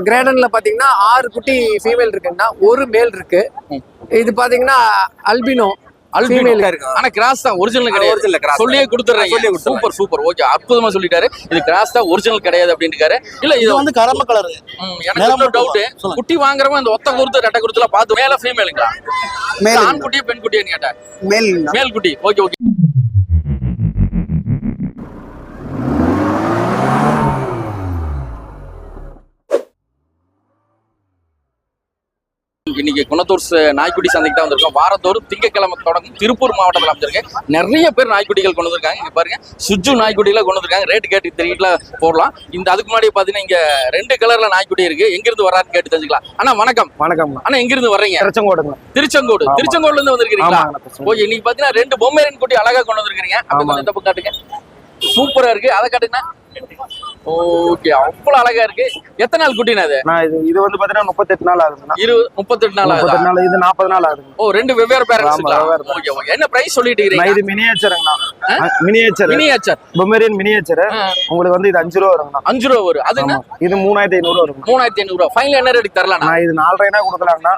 கிரேடன்ல பாத்தீங்கன்னா 6 குட்டி ஃபீமேல் இருக்குன்னா ஒரு மேல் இருக்கு. இது பாத்தீங்கன்னா அல்பினோ ஃபீமேல் இருக்கு. ஆனா கிராஸ் தான், ஒரிஜினல் கிடையாது. ஒரிஜினல் கிராஸ் சொல்லியே கொடுத்துறீங்க. சூப்பர் சூப்பர், ஓகே, அற்புதமா சொல்லிட்டாரு. இது கிராஸ் தான், ஒரிஜினல் கிடையாது அப்படின்றாரு. இல்ல இது வந்து கரம்ப கலர். எனக்கு டவுட், குட்டி வாங்குறவங்க அந்த ஒத்த குருத்து ரெட்டை குருத்துல பார்த்து மேல ஃபீமேலுங்களா, ஆண் குட்டியா பெண் குட்டியான்னு கேட்டா மேல் மேல் குட்டி. Okay okay. இன்னைக்கு குணத்தூர் நாய்க்குட்டி சந்தைக்கு தான் வந்திருக்கோம். வாரத்தோறும் திங்கக்கிழமை தொடங்கும். திருப்பூர் மாவட்டத்தில் அமைச்சிருக்கேன். நிறைய பேர் நாய்க்குட்டிகள் கொண்டு வந்திருக்காங்க. இங்க பாருங்க, சுஜு நாய்க்குட்டிகளை கொண்டு வந்திருக்காங்க. ரேட்டு கேட்டு தெரியல போடலாம். இந்த அதுக்கு முன்னாடி பாத்தீங்கன்னா இங்க 2 கலர்ல நாய்க்குட்டி இருக்கு. எங்க இருந்து வரான்னு கேட்டு தெரிஞ்சுக்கலாம். அண்ணா வணக்கம். வணக்கம் அண்ணா, எங்க இருந்து வர்றீங்க? திருச்செங்கோடு. திருச்செங்கோடுல இருந்து வந்திருக்கீங்களா? ஓகே, இன்னைக்கு பாத்தீங்கன்னா 2 பொம்மேரியன் குட்டி அழகா கொண்டு வந்திருக்கீங்க. அப்படி கொஞ்சம் தப்பு காட்டுங்க. சூப்பரா இருக்கு, அதை காட்டுங்க. ஓகே, அவ்வளவு அழகா இருக்கு. எத்தனை நாள் குட்டினா இது? இது வந்து பாத்தீங்கன்னா 38 நாள் ஆகுதுண்ணா. 38 நாள் ஆகுது. இது 40 நாள் ஆகுது. ஓ, 2 வெவ்வேறு பேரண்ட்ஸ்ங்களா? Okay okay. என்ன பிரைஸ் சொல்லிட்டு இருக்கீங்க? இது மினியேச்சர்ங்கண்ணா. Miniature Pomeranian miniature. உங்களுக்கு வந்து இது 5 ரூபா வருங்கண்ணா. 5 ரூபா வரும். அதுங்க இது 3500 வரும். 3500 ரூபா. ஃபைனல் என்ன ரேட் தரலாம்? இது 4.5 கொடுக்கலாம்னா.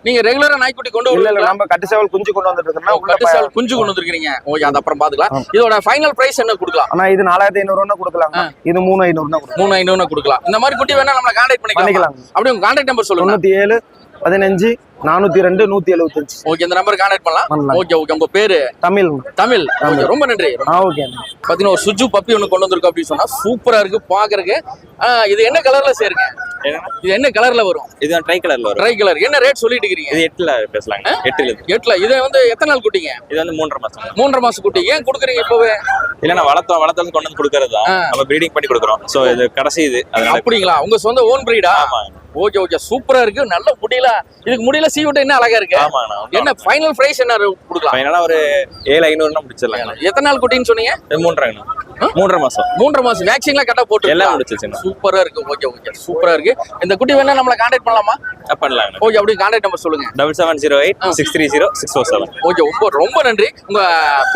நீங்க ரெகுலரா நாய்க்குட்டி கொண்டு வரல? இல்ல, நம்ம கட்டுசேவல் குஞ்சு கொண்டு வந்துட்டு இருக்கோம். கட்டுசேவல் குஞ்சு கொண்டு வந்திருக்கீங்க. ஓகே, அது அப்புறம் பாத்துக்கலாம். இதோட ஃபைனல் பிரைஸ் என்ன கொடுக்கலாம்? அண்ணா இது 4500 கொடுக்கலாம். இது 3500 கொடுக்கலாம். இந்த மாதிரி குட்டி வேணா நம்ம கான்டாக்ட் பண்ணிக்கலாம். அப்படியே உங்க கான்டாக்ட் நம்பர் சொல்லுங்க. 97 15 402 175. ஓகே, இந்த நம்பர் கான்டாக்ட் பண்ணலாம். Okay okay. உங்க பேரு? தமிழ். ஓகே, ரொம்ப நன்றி. ஓகே. பாத்தீங்கன்னா ஒரு சுஜு பப்பி ஒன்னு கொண்டு வந்திருக்கோம் அப்படின்னு சொன்னா சூப்பரா இருக்கு பாக்குறதுக்கு. இது என்ன கலர்ல சேருங்க? இது என்ன கலர்ல வரும்? இது ட்ரை கலர்ல வரும். Try colour. என்ன ரேட் சொல்லிட்டு இருக்கீங்க? இது 8ல பேசலாங்க. 8ல. இது வந்து எத்தனை நாள் குட்டிங்க? இது வந்து 3.5 மாசம். 3.5 மாசம் குட்டி. ஏன் கொடுக்குறீங்க இப்பவே? இல்ல, நான் வளர்த்தோம் கொண்டு வந்து கொடுக்கறது தான். நம்ம ப்ரீடிங் பண்ணி கொடுக்குறோம். சோ இது கடைசி இது. அப்படிங்களா? உங்க சொந்த ஓன் ப்ரீடா? ஆமா. ஓகே ஓகே, சூப்பரா இருக்கு. நல்ல முடியல. இதுக்கு முடியல சீவிட்டு என்ன அழகா இருக்கு. என்ன ஃபைனல் பிரைஸ் என்ன கொடுக்கலாம்? ஃபைனலா ஒரு 7500 முடிச்சிடலாம். எத்தனை நாள் குட்டின்னு சொன்னீங்க? 3.5 மாசம். 3.5 மாசம். வேக்சின்லாம் கரெக்டா போட்டு எல்லாம் முடிச்சிருச்சு. சூப்பரா இருக்கு. ஓகே ஓகே, சூப்பரா இருக்கு. இந்த குட்டி வேணா நம்மள கான்டாக்ட் பண்ணலாமா? பண்ணலாம். ஓகே, அப்படியே கான்டாக்ட் நம்பர் சொல்லுங்க. 7708 630 647. ஓகே, ரொம்ப நன்றி. உங்க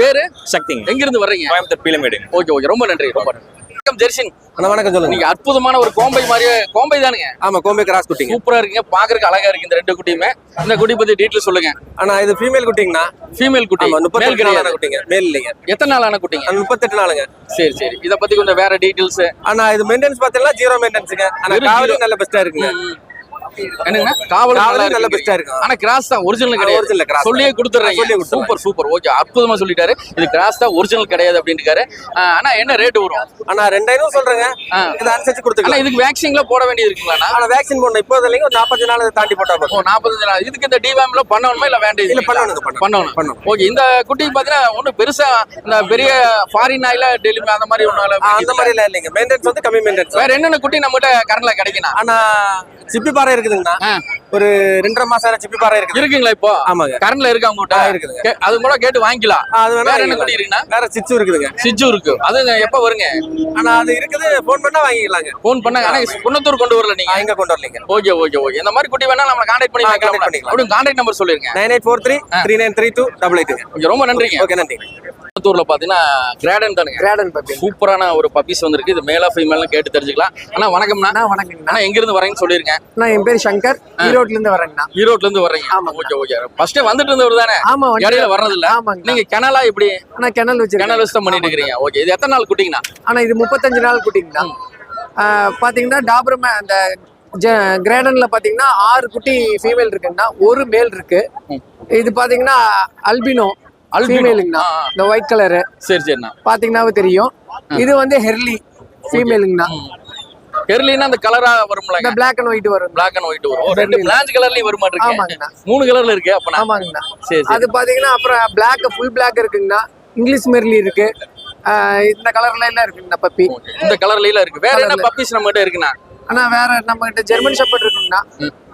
பேரு? சக்தி. எங்க இருந்து வர்றீங்க? கோயம்புத்தூர் பீலமேடு. ஓகே ஓகே, ரொம்ப நன்றி. ரொம்ப நன்றி. வணக்கம் ஜெர்சின். வணக்கம் சொல்லுங்க. நீங்க அற்புதமான ஒரு கோம்பை மாதிரியே கோம்பை தானுங்க? ஆமா, கோம்பை கிராஸ் குட்டி. சூப்பரா இருக்குங்க, பாக்குறதுக்கு அழகா இருக்கு இந்த 2 குட்டியுமே. இந்த குட்டி பத்தி டீடைல் சொல்லுங்க. ஆனா இது ஃபீமேல் குட்டிங்கனா? ஃபீமேல் குட்டி. 38 நாளான குட்டிங்க. மேல் இல்லைங்க. எத்தனை நாளான குட்டிங்க? 38 நாளுங்க. சரி சரி. இத பத்தி கொஞ்சம் வேற டீடைல்ஸ். ஆனா இது மெயின்டெனன்ஸ் பார்த்தீங்கன்னா 0 மெயின்டெனன்ஸ்ங்க. ஆனா காவல் நல்ல பெஸ்டா இருக்குங்க. என்னங்க? காவல் நல்ல பெஸ்டா இருக்கு. ஆனா கிராஸ் தான், ஒரிஜினல் கிடையாது. ஒரிஜினல் கிராஸ் சொல்லியே கொடுத்துறீங்க. Super super. ஓகே, அற்புதமா சொல்லிட்டாரு. இது கிராஸ் தான், ஒரிஜினல் கிடையாது அப்படின்றாரு. ஆனா என்ன ரேட் வரும்? ஆனா 2500 சொல்றேங்க. இது அனுசரிச்சு கொடுத்துக்கலாம். இதுக்கு வேக்சின்ல போட வேண்டியது இருக்குங்களா? ஆனா வேக்சின் போடணும். இப்போது இல்லைங்க, ஒரு 45 நாள் தாண்டி போட்டா போதும். 45 நாள். இதுக்கு இந்த டிவாம்ல பண்ணணுமா இல்ல வேண்டியது? இல்ல, பண்ணணும். ஓகே, இந்த குட்டி பாத்தீங்கன்னா ஒண்ணு பெருசா இந்த பெரிய ஃபாரின் ஆயில டெலிவரி அந்த மாதிரி ஒண்ணு அந்த மாதிரி இல்ல இல்லைங்க. மெயின்டெனன்ஸ் வந்து கம்மி மெயின்டெனன்ஸ். வேற என்னென்ன குட்டி நம்மகிட்ட கரண்ட்ல கிடைக்கணும்? ஆனா சிப்பி பாறை இருக்குதுங்கண்ணா. ஒரு 2.5 மாசம் சிப்பி பாறை இருக்குங்களா இப்போ? ஆமாங்க, கரண்ட்ல இருக்கு அவங்ககிட்ட. இருக்குது, அது கூட கேட்டு வாங்கிக்கலாம். அது வேற என்ன குட்டி இருக்குன்னா? வேற சிச்சு இருக்குதுங்க. சிச்சு இருக்கு. அது எப்ப வருங்க? ஆனா அது இருக்குது, போன் பண்ணா வாங்கிக்கலாங்க. போன் பண்ணா. ஆனா குணத்தூர் கொண்டு வரல நீங்க? எங்க கொண்டு வரலீங்க. Okay okay okay. இந்த மாதிரி குட்டி வேணா நம்ம கான்டாக்ட் பண்ணி வாங்கிக்கலாம். அப்படியே கான்டாக்ட் நம்பர் சொல்லிருங்க. 9843 3932 88. ஓகே, ரொம்ப நன்றிங்க. ஓகே, நன்றி. குணத்தூர்ல பாத்தீங்கன்னா கிராடன் தானுங்க. கிராடன் பப்பி. சூப்பரான ஒரு பப்பீஸ் வந்திருக்கு. இது மேலா ஃபீமேல்னு கேட்டு தெரிஞ்சுக்கலாம். அண்ணா வணக்கம்ண்ணா. வணக்கம்ண்ணா. எங்க இருந்து வரீங்கன்னு சொல்லிருங்க. நான் என் பேர் சங்கர். ஈரோட்ல இருந்து வரேங்கண்ணா. ஈரோட்ல இருந்து வர்றீங்க? ஆமா. Okay okay. ஃபர்ஸ்ட் வந்துட்டு இருந்தவர் தானே? ஆமா. இடையில வர்றது இல்ல? ஆமாங்க. நீங்க கெனலா எப்படி? நான் கெனல் வச்சு தான் பண்ணிட்டு இருக்கீங்க. ஓகே, இது எத்தனை நாள் குட்டிங்கண்ணா? ஆனா இது 35 நாள் குட்டிங்கண்ணா. பாத்தீங்கன்னா டாபர்மேன் அந்த கிரேடன்ல பாத்தீங்கன்னா 6 குட்டி ஃபீமேல் இருக்குங்கண்ணா. ஒரு மேல் இருக்கு. இது பாத்தீங்கன்னா அல்பினோ ஃபீமேலுங்கண்ணா. இந்த ஒயிட் கலரு. சரி சரிண்ணா. பாத்தீங்கன்னாவே தெரியும். இது வந்து ஹெர்லி ஃபீமேலுங்கண்ணா. ஹெர்லினா அந்த கலரா வரும்ல? இந்த Black and white வரும். Black and white வரும். ரெண்டு பிளாஞ்ச் கலர்லயும் வருமா இருக்கு? ஆமாங்கண்ணா. 3 கலர்ல இருக்கு அப்பனா? ஆமாங்கண்ணா. சரி. அது பாத்தீங்கன்னா அப்புறம் Black ஃபுல் Black இருக்குங்கண்ணா. இங்கிலீஷ் மெர்லி இருக்கு. இந்த கலர்ல எல்லாம் இருக்குங்கண்ணா பப்பி. இந்த கலர்ல எல்லாம் இருக்கு. வேற என்ன பப்பீஸ் நம்ம கிட்ட இருக்குண்ணா? ஆனா வேற நம்ம கிட்ட ஜெர்மன் ஷெப்பர்ட் இருக்குங்கண்ணா.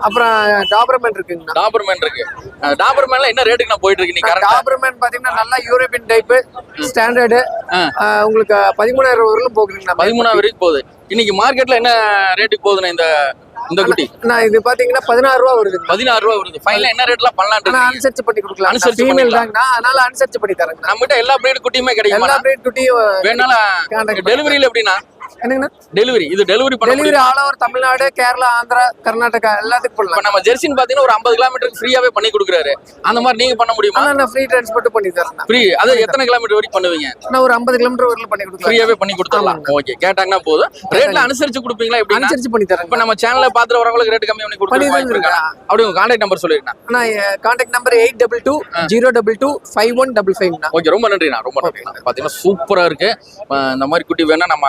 அப்புறம் டாபர்மேன் இருக்குங்கண்ணா. டாபர்மேன் இருக்கு. டாபர்மேன்ல என்ன ரேட்டுக்கு நான் போயிட்டு இருக்கு நீங்க? டாபர்மேன் பாத்தீங்கன்னா நல்லா யூரோப்பியன் டைப் ஸ்டாண்டர்டு. உங்களுக்கு 13000 வரைக்கும் போகுதுங்கண்ணா. 13000 வரைக்கும் போகுது. இன்னைக்கு மார்க்கெட்ல என்ன ரேட்டுக்கு போகுதுண்ணா இந்த குட்டி? நான் இது பாத்தீங்கன்னா 16 ரூபா வருது. 16 ரூபா வருது. ஃபைனலா என்ன ரேட்ல பண்ணலாம்? நான் அனுசரிச்சு பண்ணி கொடுக்கலாம். அனுசரிச்சு ஃபீமேல் தாங்கண்ணா, அதனால அனுசரிச்சு பண்ணி தரேன். நம்மகிட்ட எல்லா பிரீட் குட்டியுமே கிடைக்கும். எல்லா பிரீட் குட்டியும் வேணாலும் டெலிவரியில எப்படின்னா என்னங்கண்ணா டெலிவரி இது டெலிவரி பண்ண delivery all over Tamil Nadu, Kerala, Andhra, Karnataka எல்லாத்துக்கும் இப்ப பண்ணலாம். நம்ம ஜெர்சின் பாத்தீங்கன்னா ஒரு 50 கிலோமீட்டருக்கு ஃப்ரீயாவே பண்ணி கொடுக்குறாரு. அந்த மாதிரி நீங்க பண்ண முடியுமா? நான் ஃப்ரீ டிரான்ஸ்போர்ட் பண்ணி தரேன். ஃப்ரீ அது எத்தனை கிலோமீட்டர் வரைக்கும் பண்ணுவீங்க? நான் ஒரு 50 கிலோமீட்டர் வரல பண்ணி கொடுக்கலாம். ஃப்ரீயாவே பண்ணி கொடுத்துடலாம். ஓகே, கேட்டாங்கன்னா போதும். ரேட்ல அனுசரிச்சு கொடுப்பீங்களா? எப்படி அனுசரிச்சு பண்ணி தரேன். இப்ப நம்ம சேனல்ல பாத்துட்டு வரவங்களுக்கு ரேட் கம்மி பண்ணி கொடுத்துருக்கீங்க. அப்படி உங்க கான்டாக்ட் நம்பர் சொல்லிருக்கேன். நான் கான்டாக்ட் நம்பர் 8220225155. ஓகே, ரொம்ப நன்றிண்ணா, ரொம்ப நன்றிண்ணா. பாத்தீங்கன்னா சூப்பரா இருக்கு. இந்த மாதிரி குட்டி வேணா நம்ம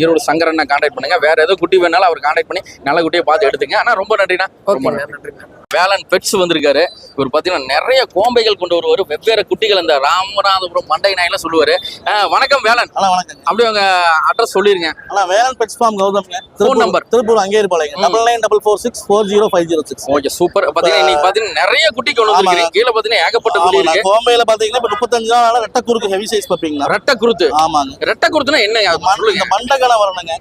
ஈரோடு சங்கரண்ணா கான்டாக்ட் பண்ணுங்க. வேற ஏதோ குட்டி வேணாலும் அவர் கான்டாக்ட் பண்ணி நல்ல குட்டியை பார்த்து எடுத்துங்க. ஆனா ரொம்ப நன்றிண்ணா, ரொம்ப நன்றி. வேலன் பெட்ஸ் வந்திருக்காரு. இவர் பாத்தீங்கன்னா நிறைய கோம்பைகள் கொண்டு வருவாரு. வெவ்வேறு குட்டிகள் இந்த ராமநாதபுரம் மண்டை நாயில சொல்லுவாரு. வணக்கம் வேலன். வணக்கம். அப்படியே உங்க அட்ரஸ் சொல்லிருங்க. Velan pets farm Gautham. Phone number Tiruppur Angeripalayam 9944640506. Okay, super. பாத்தீங்கன்னா இன்னைக்கு பாத்தீங்கன்னா நிறைய குட்டி கொண்டு வந்திருக்கீங்க. கீழே பாத்தீங்கன்னா ஏகப்பட்ட குட்டி இருக்கு. கோம்பையில பாத்தீங்கன்னா இப்ப 35 நாளால ரெட்ட குறுக்கு ஹெவி சைஸ் பாப்பீங்களா? ரெட்ட குருத்து. ஆமாங்க. ரெட்ட குருத்துனா என்ன? இந்த மண்டகண வரணுங்க.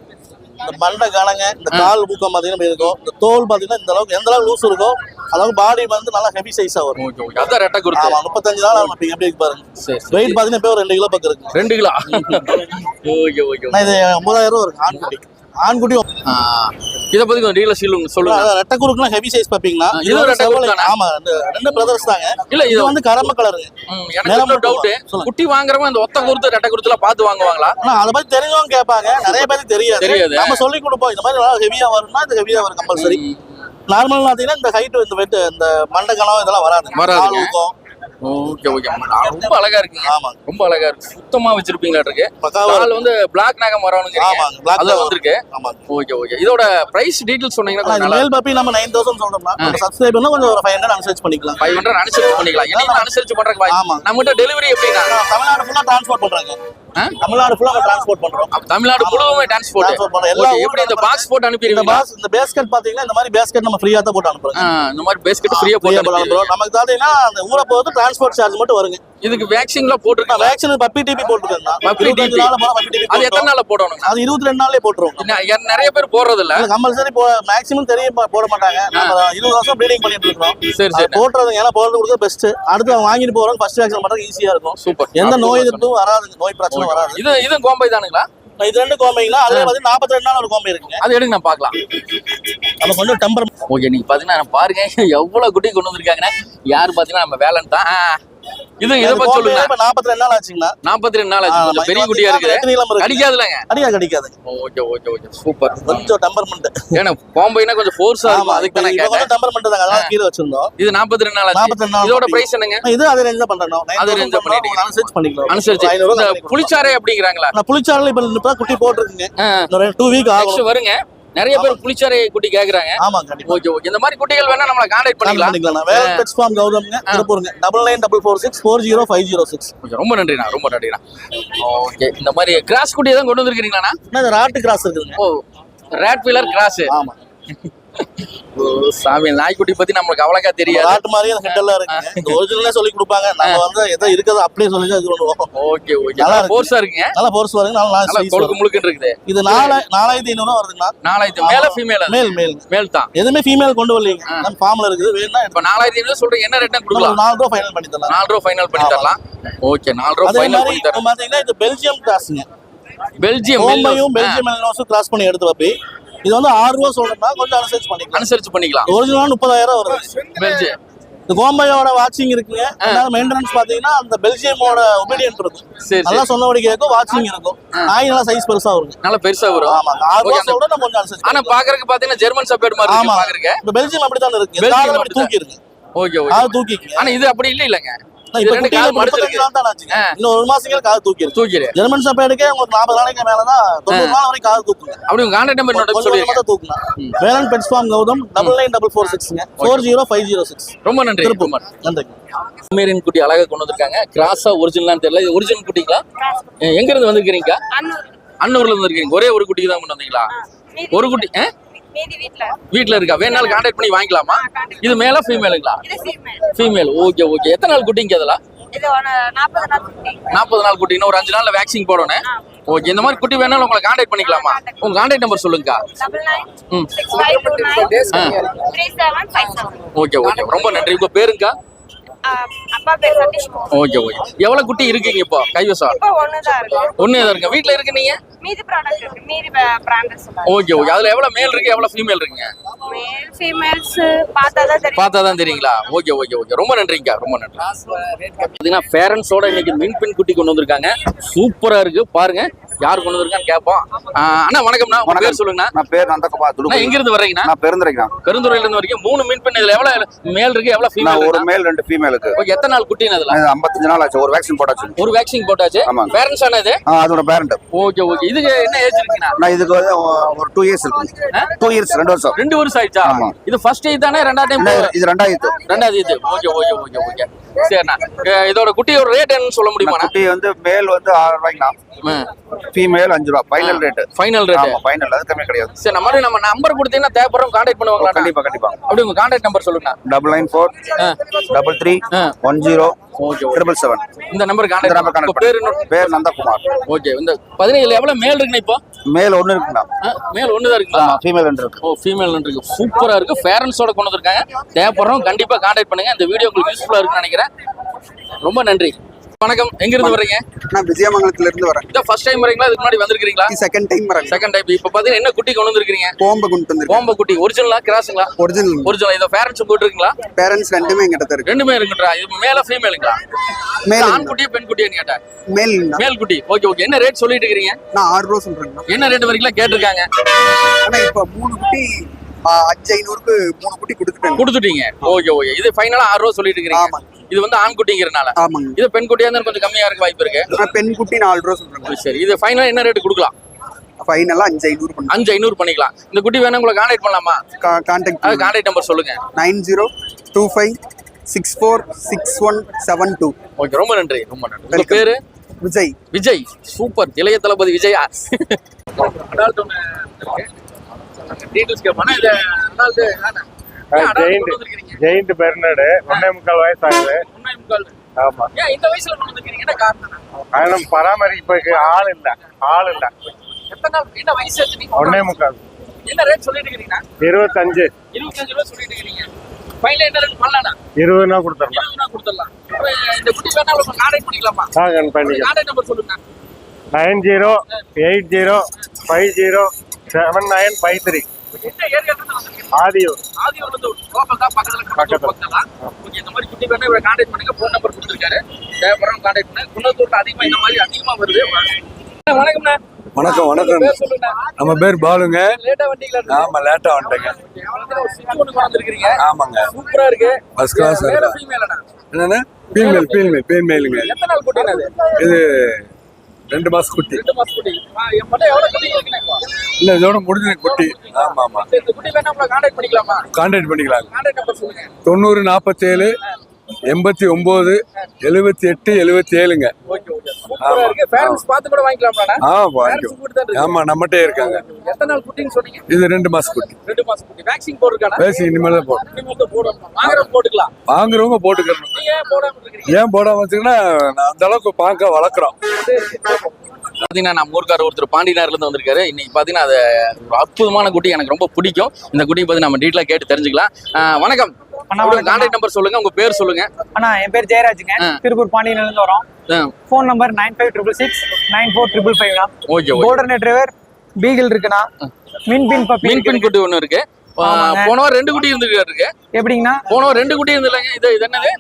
இந்த மண்டை கணங்க, இந்த கால் ஊக்கம் பாத்தீங்கன்னா இருக்கும். இந்த தோல் பாத்தீங்கன்னா இந்த அளவுக்கு எந்த அளவுக்கு லூஸ் இருக்கும், அதாவது பாடி வந்து நல்லா ஹெவி சைஸா வரும். ஓகே, அதான் ரெட்ட குருத்து. 35 நாள் ஆகும். எப்படி பாருங்க. வெயிட் பாத்தீங்கன்னா இப்போ 2 கிலோ பக்கம் இருக்கு. 2 கிலோ. Okay okay. இது 9,000 ரூபா இருக்கு ஆண்குட்டி. ஆண்குட்டி இத பத்தி கொஞ்சம் டீலர் சொல்லுங்க. ரெட்ட குறுக்குனா ஹெவி சைஸ் பாப்பீங்களா? இது ரெட்ட குறுக்கு தானே? ஆமா, ரெண்டு பிரதர்ஸ் தாங்க. இல்ல இது வந்து கரம்ப கலருங்க. எனக்கு ஒரு டவுட். குட்டி வாங்குறவங்க அந்த ஒத்த குருத்து ரெட்ட குருத்துலாம் பார்த்து வாங்குவாங்களா? அத பத்தி தெரிஞ்சவங்க கேட்பாங்க. நிறைய பேருக்கு தெரியாது. நம்ம சொல்லி கொடுப்போம். இந்த மாதிரி ஹெவியா வரும்னா இது ஹெவியா வரும் கம்பல்சரி. நார்மல் பாத்தீங்கன்னா இந்த ஹைட் இந்த வெயிட் இந்த மண்டை கணம் இதெல்லாம் வராது. ஓகே ஓகே, ரொம்ப அழகா இருக்குங்க. ஆமா, ரொம்ப அழகா இருக்கு. சுத்தமா வச்சிருப்பீங்களா இருக்கு. கால் வந்து பிளாக் நாகம் வரணுங்க. ஆமாங்க, பிளாக் அது வந்திருக்கு. ஆமா, ஓகே ஓகே. இதோட பிரைஸ் டீடைல்ஸ் சொன்னீங்கன்னா மேல் பாப்பி நம்ம 9000 சொல்றோம்னா சப்ஸ்கிரைபர்னா கொஞ்சம் ஒரு 500 அனுசரிச்சு பண்ணிக்கலாம். 500 அனுசரிச்சு பண்ணிக்கலாம். என்ன அனுசரிச்சு பண்றதுக்கு வாய்ப்பு. நம்மகிட்ட டெலிவரி எப்படின்னா தமிழ்நாடு ஃபுல்லா டிரான்ஸ்போர்ட் பண்றாங்க. தமிழ்நாடு ஃபுல்லா டிரான்ஸ்போர்ட் பண்றோம். தமிழ்நாடு முழுவதுமே டிரான்ஸ்போர்ட். எல்லா எப்படி இந்த பாக்ஸ் போட்டு அனுப்பிடுவீங்க? இந்த பேஸ்கெட் பாத்தீங்கன்னா இந்த மாதிரி பேஸ்கெட் நம்ம ஃப்ரீயா தான் போட்டு அனுப்புறோம். இந்த மாதிரி பேஸ்கெட் ஃப்ரீயா போட்டு அனுப்புறோம். நமக்கு பாத்தீங்கன்னா அந்த ஊரை போறது டிரான்ஸ்போர்ட் சார்ஜ் மட்டும் வருங்க. இதுக்கு வேக்சின்ல போட்டுருக்கா? வேக்சின் பப்பி டிபி போட்டுருக்கேன். பப்பி டிபி அது எத்தனை நாள்ல போடணும்? அது 22 நாள்லயே போட்டுருவோம். நிறைய பேர் போடுறது இல்ல. கம்பல்சரி மேக்ஸிமம் தெரியும் போட மாட்டாங்க. நம்ம 20 வருஷம் ப்ரீடிங் பண்ணிட்டு இருக்கோம். சரி சரி. போடுறது ஏன்னா போடுறது கொடுத்தா பெஸ்ட். அடுத்து வாங்கிட்டு போறவங்க ஃபர்ஸ்ட் வேக்சின் பண்றது ஈஸியா இருக்கும். சூப்பர். எந்த நோய் எதுவும் வராது. நோய் பிரச்சனை வராது. இது கோம்பை தானுங்களா? இது ரெண்டு கோம்பைங்களா? அதுல பாத்தீங்கன்னா 42 நாள் ஒரு கோம்பை இருக்குங்க. அது எடுங்க நான் பார்க்கலாம். அது கொஞ்சம் டெம்பர். ஓகே, நீங்க பாத்தீங்கன்னா பாருங்க எவ்வளவு குட்டி கொண்டு வந்திருக்காங்க. யாரு பாத்தீங்கன்னா நம்ம வேலன் தான். இத பத்தி சொல்லுங்க. 42 நாள் ஆச்சுங்களா? 42 நாள் ஆச்சு. கொஞ்சம் பெரிய குட்டியா இருக்கு. அடிக்காதுலங்க? அடிக்காது. Okay okay okay, super. கொஞ்சம் டெம்பர்மென்ட். ஏன்னா கோம்பைனா கொஞ்சம் ஃபோர்ஸா இருக்கும். அதுக்கு தான் கேட்டேன். கொஞ்சம் டெம்பர்மென்ட் தாங்க. அதனால கீழ வச்சிருந்தோம். இது 42 நாள் ஆச்சு. இதோட பிரைஸ் என்னங்க? இது அதே ரேஞ்ச்ல பண்றோம். அதே ரேஞ்ச்ல பண்ணிட்டீங்க. அனுசரிச்சு பண்ணிக்கலாம். அனுசரிச்சு. இந்த புளிச்சாரே அப்படிங்கறாங்களா? நான் புளிச்சாரல இப்ப குட்டி போட்டுருக்கீங்க. 2 வீக் ஆகும். வருங்க. நிறைய பேர் புளிச்சாரை குட்டி கேக்குறாங்க. ஆமா, கண்டிப்பா. Okay okay. இந்த மாதிரி குட்டிகள் வேணா நம்மள கான்டாக்ட் பண்ணிக்கலாம். வேலன் பெட்ஸ் ஃபார்ம் கௌதம்ங்க, திருப்பூர்ங்க. 9944640506. ஓகே, ரொம்ப நன்றிண்ணா, ரொம்ப நன்றிண்ணா. ஓகே, இந்த மாதிரி கிராஸ் குட்டி தான் கொண்டு வந்திருக்கீங்களாண்ணா? இது ராட் கிராஸ் இருக்குங்க. ஓ, ராட் வீலர் கிராஸ். ஆமா. சாமி, நாய்க்குட்டி பத்தி நம்மளுக்கு அவ்வளக்கா தெரியாது. ராட் மாதிரி அந்த ஹெட் எல்லாம் இருக்குங்க. இந்த ஒரிஜினலே சொல்லி கொடுப்பாங்க. நம்ம வந்து எதை இருக்கதோ அப்படியே சொல்லி இது பண்ணுவோம். Okay okay. நல்லா ஃபோர்ஸா இருக்குங்க. நல்லா ஃபோர்ஸ் வருங்க. நல்லா கொழுக்கு முழுக்குன்னு இருக்குது. இது 4500 வருதுங்களா? 4000 மேல ஃபீமேல்? மேல் தான். எதுமே ஃபீமேல் கொண்டு வரலீங்க. நம்ம ஃபார்ம்ல இருக்குது. வேணா இப்ப 4500 சொல்றீங்க. என்ன ரேட்னா கொடுக்கலாம்? 4 ரூபாய் ஃபைனல் பண்ணி தரலாம். 4 ரூபாய் ஃபைனல் பண்ணி தரலாம். ஓகே, 4 ரூபாய் ஃபைனல் பண்ணி தரலாம். பாத்தீங்கன்னா இது பெல்ஜியம் கிராஸ்ங்க. பெல்ஜியம் மெல்னோஸும் கிராஸ் பண்ணி எடுத்து பாப்பி. இது வந்து 6 ரூபாய் சொல்றேன்னா கொஞ்சம் அனுசரிச்சு பண்ணிக்கலாம். ஒரிஜினல் 30,000 வருது. பெல்ஜியம் இந்த கோம்பையோட வாட்சிங் இருக்குங்க. அதனால மெயின்டெனன்ஸ் பாத்தீங்கன்னா அந்த பெல்ஜியமோட ஒபீடியன்ட் இருக்கும். நல்லா சொன்னபடி கேட்கும். வாட்சிங் இருக்கும். நாய் நல்லா சைஸ் பெருசா வரும். நல்லா பெருசா வரும். ஆமா, 6 ரூபாய் சொல்றேன். நம்ம கொஞ்சம் அனுசரிச்சு. ஆனா பாக்குறதுக்கு பாத்தீங்கன்னா ஜெர்மன் ஷெப்பர்ட் மாதிரி இருக்கு பாக்குறதுக்கு. இந்த பெல்ஜியம் அப்படி தான் இருக்கு. பெல்ஜியம் அப்படி தூக்கி இருக்கு. Okay okay. அது தூக்கிங்க. ஆனா இது அப்படி இல்லங்க. இப்ப குட்டில 35 நாள் தான் ஆச்சுங்க. இன்னும் 1 மாசத்துக்கு காது தூக்கிரு. ஜெர்மன் ஷெப்பர்டுக்கே உங்களுக்கு 40 நாளைக்கு மேல தான் 90 நாள் வரைக்கும் காது தூக்குங்க. அப்படி உங்க கான்டாக்ட் நம்பர் நோட் சொல்லுங்க. மட்டும் தூக்குங்க. வேலன் பெட்ஸ் ஃபார்ம் கௌதம் 994446ங்க 40506. ரொம்ப நன்றி. ரொம்ப நன்றி. அமேரியன் குட்டி அழகா கொண்டு வந்திருக்காங்க. கிராஸா ஒரிஜினலான்னு தெரியல. இது ஒரிஜினல் குட்டிங்களா? எங்க இருந்து வந்திருக்கீங்க? அன்னூர்ல இருந்து வந்திருக்கீங்க. ஒரே ஒரு குட்டிக்கு தான் கொண்டு வந்தீங்களா? ஒரு குட்டி வீட்ல இருக்கா? வேணாலும் கான்டாக்ட் பண்ணி வாங்கிக்கலாமா? இது மேல ஃபீமேலுங்களா? ஃபீமேல். Okay okay. எத்தனை நாள் குட்டிங்க அதெல்லாம்? 40 நாள் குட்டினா ஒரு 5 நாள்ல வேக்சின் போடணும். ஓகே, இந்த மாதிரி குட்டி வேணாலும் உங்களை கான்டாக்ட் பண்ணிக்கலாமா? உங்க கான்டாக்ட் நம்பர் சொல்லுங்க. $9965293757. ஓகே ஓகே, ரொம்ப நன்றி. உங்க பேருங்க? அப்பா பேர் சதீஷ்குமார். Okay okay. எவ்வளவு குட்டி இருக்கீங்க இப்போ கைவசம்? இப்போ ஒண்ணுதான் இருக்கு. ஒண்ணே இருக்கு. வீட்ல இருக்கு நீங்க? மீதி ப்ராடக்ட் இருக்கு. மீதி பிராண்டஸ் சொல்லுங்க. Okay okay. அதுல எவ்வளவு மேல் இருக்கு எவ்வளவு ஃபீமேல் இருக்குங்க? மேல் ஃபீமேல்ஸ் பார்த்தாதான் தெரியும். பார்த்தாதான் தெரியுங்களா? Okay okay okay. ரொம்ப நன்றிங்க, ரொம்ப நன்றி. பாத்தீங்கன்னா பேரண்ட்ஸோட இன்னைக்கு மின் குட்டி கொண்டு வந்திருக்காங்க. சூப்பரா இருக்கு பாருங்க. யார் கொண்டு வந்திருக்கான்னு கேட்போம். அண்ணா வணக்கம்ண்ணா, உங்க பேர் சொல்லுங்கண்ணா. நான் பேர் நந்தகுமார். எங்க இருந்து வர்றீங்கண்ணா? நான் பெருந்துரைக்கிறேன். பெருந்துறையில இருந்து வரைக்கும் 3 மீன் பண்ண. இதுல எவ்வளவு மேல் இருக்கு எவ்வளவு ஃபீமேல்? ஒரு மேல் 2 ஃபீமேலுக்கு. ஓகே. எத்தனை நாள் குட்டின்னு அதுல? 55 நாள் ஆச்சு. ஒரு வேக்சின் போட்டாச்சு. ஒரு வேக்சின் போட்டாச்சு. பேரண்ட்ஸ் ஆனா இது? அதோட பேரண்ட். Okay okay. இதுக்கு என்ன ஏஜ் இருக்குண்ணா? நான் இதுக்கு வந்து ஒரு 2 இயர்ஸ் இருக்கு. 2 இயர்ஸ் 2 வருஷம். 2 வருஷம் ஆயிடுச்சா? இது ஃபர்ஸ்ட் ஏஜ் தானே? ரெண்டாவது டைம்? இது ரெண்டாவது. ரெண்டாவது age. Okay okay okay okay. சரிண்ணா, இதோட குட்டியோட ரேட் என்னன்னு சொல்ல முடியுமா? குட்டி வந்து மேல் வந்து 6 ரூபாய்க்குண்ணா. ஃபீமேல் 5 ரூபாய். Final rate. Final rate. ஆமா ஃபைனல். அது கம்மி கிடையாது. சரி, நம்ம நம்பர் கொடுத்தீங்கன்னா தேவைப்படுறோம் கான்டாக்ட் பண்ணுவாங்களா? கண்டிப்பா கண்டிப்பா. அப்படி உங்க கான்டாக்ட் நம்பர் சொல்லுங்க. 994 33 10 777. இந்த நம்பர் கான்டாக்ட். பேர் நந்தகுமார். ஓகே. இந்த 15 எவ்வளவு மேல் இருக்குண்ணா இப்போ? மேல் 1 இருக்குண்ணா. மேல் 1 தான் இருக்குங்களா? ஃபீமேல் 2 இருக்கு. ஓ, ஃபீமேல் 2 இருக்கு. சூப்பரா இருக்கு. பேரண்ட்ஸோட கொண்டு வந்திருக்காங்க. தேவைப்படுறோம் கண்டிப்பா கான்டாக்ட் பண்ணுங்க. இந்த வீடியோ உங்களுக்கு யூஸ்ஃபுல்லா இருக்குன்னு நினைக்கிறேன். ரொம்ப நன்றி. வணக்கம். எங்க இருந்து வர்றீங்க? நான் விஜயமங்கலத்துல இருந்து வரேன். இத ஃபர்ஸ்ட் டைம் வரீங்களா? இதுக்கு முன்னாடி வந்திருக்கீங்களா? செகண்ட் டைம் வரேன். Second time. இப்போ பாத்தீங்கன்னா என்ன குட்டி கொண்டு வந்திருக்கீங்க? கோம்பை கொண்டு வந்திருக்கேன். கோம்பை குட்டி ஒரிஜினலா கிராஸ்ங்களா? ஒரிஜினல். ஒரிஜினல். இத பேரண்ட்ஸ் போட்டு இருக்கீங்களா? பேரண்ட்ஸ் ரெண்டுமே என்கிட்ட இருக்கு. ரெண்டுமே இருக்குன்றா. இது மேல ஃபீமேலுங்களா? மேல். ஆண் குட்டியா பெண் குட்டியான்னு கேட்டேன். மேல். மேல் குட்டி. Okay okay. என்ன ரேட் சொல்லிட்டு இருக்கீங்க? நான் 6 ரூபா சொல்றேன். என்ன ரேட் வரைக்கும் கேட்டிருக்காங்க? ஆனா இப்போ 3 குட்டி 5500க்கு 3 குட்டி கொடுத்துட்டீங்க. Okay okay. இது ஃபைனலா 6 ரூபா சொல்லிட்டு இருக்கீங்க. ஆமா. இது வந்து ஆண் குட்டிங்கறனால. ஆமாங்க. இது பெண் குட்டியா இருந்தா கொஞ்சம் கம்மியா இருக்க வாய்ப்பு இருக்கு. நான் பெண் குட்டி 4 ரூபா சொல்றேன். சரி. இது ஃபைனலா என்ன ரேட் கொடுக்கலாம்? ஃபைனலா 5500 பண்ணலாம். 5500 பண்ணிக்கலாம். இந்த குட்டி வேணா உங்களை கான்டாக்ட் பண்ணலாமா? கான்டாக்ட். அது கான்டாக்ட் நம்பர் சொல்லுங்க. 9025646172. ஓகே. ரொம்ப நன்றி, ரொம்ப நன்றி. உங்க பேரு? விஜய். விஜய். சூப்பர். இளைய தளபதி விஜயா. அடால்ட் ஒன்னு டீடைல்ஸ் கேப்பனா இது அடால்ட் தானே? ஜெயிண்ட் பெர்னாடு 1.25 வயசு ஆகுது. 1.25. ஆமா. ஏன் இந்த வயசுல கொண்டு வந்திருக்கீங்க? என்ன காரணம்? காரணம் பராமரிப்புக்கு ஆள் இல்ல. எத்தனை நாள்? என்ன வயசு ஆச்சு நீங்க? 1.25. என்ன ரேட் சொல்லிட்டு இருக்கீங்க? 25 ரூபா சொல்லிட்டு இருக்கீங்க. ஃபைனல் என்ன ரேட் பண்ணலாம்னா? 20 கொடுத்துறலாம். 20 கொடுத்துறலாம். இந்த குட்டி வேணா நம்ம கான்டாக்ட் பண்ணிக்கலாமா? பண்ணிக்கலாம். கான்டாக்ட் நம்பர் சொல்லுங்க. 9080507953. என்ன ஏரியா இருந்து வந்திருக்கீங்க? ஆதியூர். ஆதியூர்ல இருந்து லோக்கல் தான், பக்கத்துல. ஓகே. இந்த மாதிரி குட்டி வேணா இவரை கான்டாக்ட் பண்ணுங்க. ஃபோன் நம்பர் கொடுத்திருக்காரு. தேவைப்படுறவங்க கான்டாக்ட் பண்ணுங்க. குன்னத்தூர்ல அதிகமா இந்த மாதிரி அதிகமா வருது. வணக்கம்ண்ணா. வணக்கம் வணக்கம். நம்ம பேர் பாலுங்க. லேட்டா வந்தீங்களா? ஆமா லேட்டா வந்துட்டேங்க. ஆமாங்க. சூப்பரா இருக்கு. First class. என்னன்னா ஃபீமேலுங்க. எத்தனை நாள் குட்டி இது 2 மாசம் குட்டி. 2 மாசம் குட்டி. என் மட்டும் எவ்வளவு குட்டி இருக்குண்ணா? இல்ல இதோட முடிஞ்ச குட்டி. ஆமா ஆமா. இந்த குட்டி வேணா உங்களை கான்டாக்ட் பண்ணிக்கலாமா? கான்டாக்ட் பண்ணிக்கலாம். கான்டாக்ட் நம்பர் சொல்லுங்க. 9047 89 78 77ங்க. Okay okay. சூப்பரா இருக்கு. பேரண்ட்ஸ் பார்த்து கூட வாங்கிக்கலாமாடா? வாங்கிக்கலாம். ஆமா நம்மட்டே இருக்காங்க. எத்தனை நாள் குட்டின்னு சொன்னீங்க? இது 2 மாசம் குட்டி. 2 மாசம் குட்டி. வேக்சின் போட்டுருக்கானா? வேக்சின் இனிமேல் தான் போடணும். இனிமேல் தான் போடணும். வாங்குறவங்க போட்டுக்கலாம். வாங்குறவங்க போட்டுக்கணும். நீங்க ஏன் போடாம இருக்கீங்க? ஏன் போடாம வச்சுங்கன்னா அந்த அளவுக்கு பார்க்க வளர்க்குறோம். பாத்தீங்கன்னா நம்ம ஊருக்கார ஒருத்தர் பாண்டினார்ல இருந்து வந்திருக்காரு. இன்னைக்கு பாத்தீங்கன்னா அது ஒரு அற்புதமான குட்டி. எனக்கு ரொம்ப பிடிக்கும். இந்த குட்டியை பத்தி நம்ம டீட்டெயிலா கேட்டு தெரிஞ்சுக்கலாம். வணக்கம். கான்டாக்ட் நம்பர் சொல்லுங்க. உங்க பேர் சொல்லுங்க. அண்ணா என் பேர் ஜெயராஜுங்க. திருப்பூர் பாண்டியில இருந்து வரோம். Phone number 9566645555. Okay. Golden retriever beagle இருக்குண்ணா. மின்பின் பப்பி. மின்பின் குட்டி ஒண்ணு இருக்கு. போனவர் 2 குட்டி இருந்துருக்கு. எப்படிங்கண்ணா? போனவர் 2 குட்டி இருந்துலங்க. இது என்னது?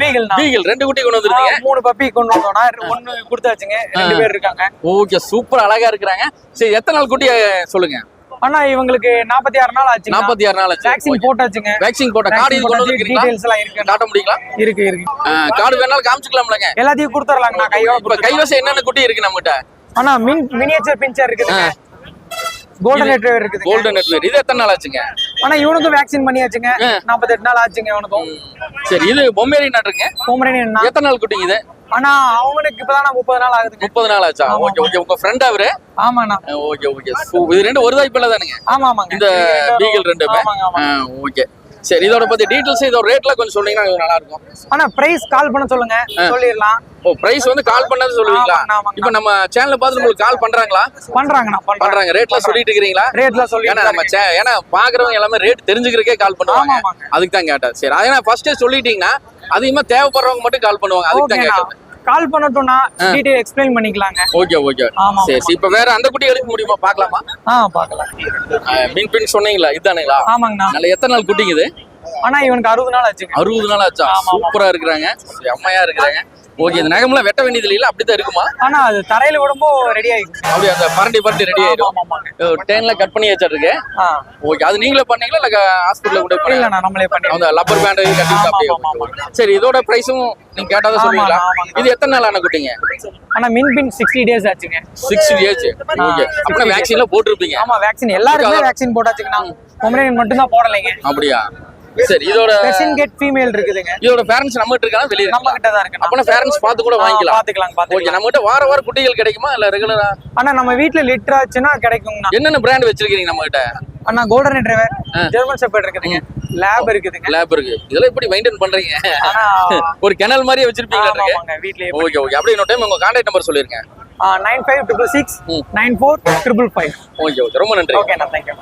பீகிள்ண்ணா. பீகிள் 2 குட்டி கொண்டு வந்திருக்கீங்க. 3 பப்பி கொண்டு வந்தோம்னா 1 கொடுத்தாச்சுங்க. 2 பேர் இருக்காங்க. ஓகே. சூப்பர் அழகா இருக்காங்க. சரி, எத்தனை நாள் குட்டி சொல்லுங்க? அண்ணா இவங்களுக்கு 46 நாள் ஆச்சு. 46 நாள் ஆச்சு. வேக்சின் போட்டாச்சுங்க. வேக்சின் போட்ட கார்டு இது கொண்டு வந்திருக்கீங்களா? டீடைல்ஸ் எல்லாம் இருக்கு. காட்ட முடியுங்களா? இருக்கு. கார்டு வேணாலும் காமிச்சுக்கலாம்லங்க. எல்லாத்தையும் கொடுத்துறலாங்கண்ணா. கைவசம் என்னென்ன குட்டி இருக்கு நம்மகிட்ட? அண்ணா மினியேச்சர் பிஞ்சர் இருக்குதுங்க. கோல்டன் ரெட்ரீவர் இருக்குது. Golden retriever. இது எத்தனை நாள் ஆச்சுங்க? ஆனா இவனுக்கும் வேக்சின் பண்ணியாச்சுங்க. 48 நாள் ஆச்சுங்க இவனுக்கும். சரி. இது பொம்மேரியன் இருக்குங்க. பொம்மேரியன் எத்தனை நாள் குட்டிங்க இது? ஆனா அவனுக்கு இப்பதான் 30 நாள் ஆகுது. 30 நாள் ஆச்சா? Okay okay. உங்க ஃப்ரெண்ட் அவரு? ஆமாண்ணா. Okay okay. இது 2 ஒரு தாய்ப்பிள்ள தானுங்க? ஆமாங்க. இந்த பீகிள் 2மே. ஓகே. சரி இதோட பத்தி டீடைல்ஸ் இதோட ரேட்ல கொஞ்சம் சொன்னீங்கன்னா கொஞ்சம் நல்லா இருக்கும். ஆனா பிரைஸ் கால் பண்ண சொல்லுங்க, சொல்லிடலாம். ஓ பிரைஸ் வந்து கால் பண்ணது சொல்லுவீங்களா? இப்போ நம்ம சேனல்ல பார்த்து உங்களுக்கு கால் பண்றாங்களா? பண்றாங்க. ரேட்லாம் சொல்லிட்டு இருக்கீங்களா? ரேட்லாம் சொல்லி ஏன்னா நம்ம ஏன்னா பாக்குறவங்க எல்லாமே ரேட் தெரிஞ்சுக்கிறதுக்கே கால் பண்ணுவாங்க. அதுக்கு தான் கேட்டேன். சரி அதே ஃபர்ஸ்டே சொல்லிட்டீங்கன்னா அதிகமா தேவைப்படுறவங்க மட்டும் கால் பண்ணுவாங்க. அதுக்கு தான் கேட்டேன். கால் பண்ணட்டும்னா டீடைல் எக்ஸ்பிளைன் பண்ணிக்கலாங்க. ஓகே சரி இப்போ வேற அந்த குட்டி எடுக்க முடியுமா? பார்க்கலாமா? பார்க்கலாம். மீன் பின் சொன்னீங்களா? இதுதானுங்களா? ஆமாங்கண்ணா. நல்ல எத்தனை நாள் குட்டிங்க இது? ஆனா இவனுக்கு 60 நாள் ஆச்சுங்க. 60 நாள் ஆச்சா? சூப்பரா இருக்கிறாங்க, செம்மையா இருக்கிறாங்க. ஓகே இந்த நகம்லாம் வெட்ட வேண்டியது இல்ல, அப்படிதான் இருக்குமா? ஆனா அது தரையில விடும்போ ரெடி ஆயிடும். அப்படியே அந்த பரண்டி ரெடி ஆயிடும். டேன்ல கட் பண்ணி வச்சிருக்கு. ஓகே அது நீங்களே பண்ணீங்களா இல்ல ஹாஸ்பிடல்ல கூட பண்ணீங்களா? இல்ல நம்மளே பண்ணி அந்த லப்பர் பேண்ட் கட்டிட்டு அப்படியே. சரி இதோட பிரைஸும் நீங்க கேட்டாதான் சொல்லுவீங்களா? இது எத்தனை நாள் ஆன குட்டிங்க? ஆனா மின் பின் 60 டேஸ் ஆச்சுங்க. 60 டேஸ். ஓகே அப்ப வேக்சின்ல போட்டுருப்பீங்க? ஆமா வேக்சின் எல்லாருக்குமே வேக்சின் போட்டாச்சுங்கண்ணா. பொமரேனியன் மட்டும் தான் போடலைங்க. அப்படியா? சரி இதோட பெர்சியன் கேட் ஃபீமேல் இருக்குதுங்க. இதோட பேரண்ட்ஸ் நம்ம கிட்ட இருக்கானா வெளிய? நம்ம கிட்ட தான் இருக்கு. அப்பனா பேரண்ட்ஸ் பார்த்து கூட வாங்கிக்கலாம். பாத்துக்கலாம். ஓகே நம்ம கிட்ட வார குட்டிகள் கிடைக்குமா இல்ல ரெகுலரா? ஆனா நம்ம வீட்ல லிட்டர் ஆச்சுன்னா கிடைக்கும்ண்ணா. என்னென்ன பிராண்ட் வச்சிருக்கீங்க நம்ம கிட்ட? அண்ணா கோல்டன் ரிட்ரைவர், ஜெர்மன் ஷெப்பர்ட் இருக்குதுங்க, லேப் இருக்குதுங்க. லேப் இருக்கு. இதெல்லாம் எப்படி மெயின்டைன் பண்றீங்க? ஒரு கிணல் மாதிரியே வச்சிருப்பீங்களா? ஆமாங்க வீட்லயே. ஓகே அப்படியே இன்னொரு டைம் உங்க கான்டாக்ட் நம்பர் சொல்லிருங்க. 9566 94 555. ஓகே ரொம்ப நன்றி. ஓகே அண்ணா, தேங்க்யூ.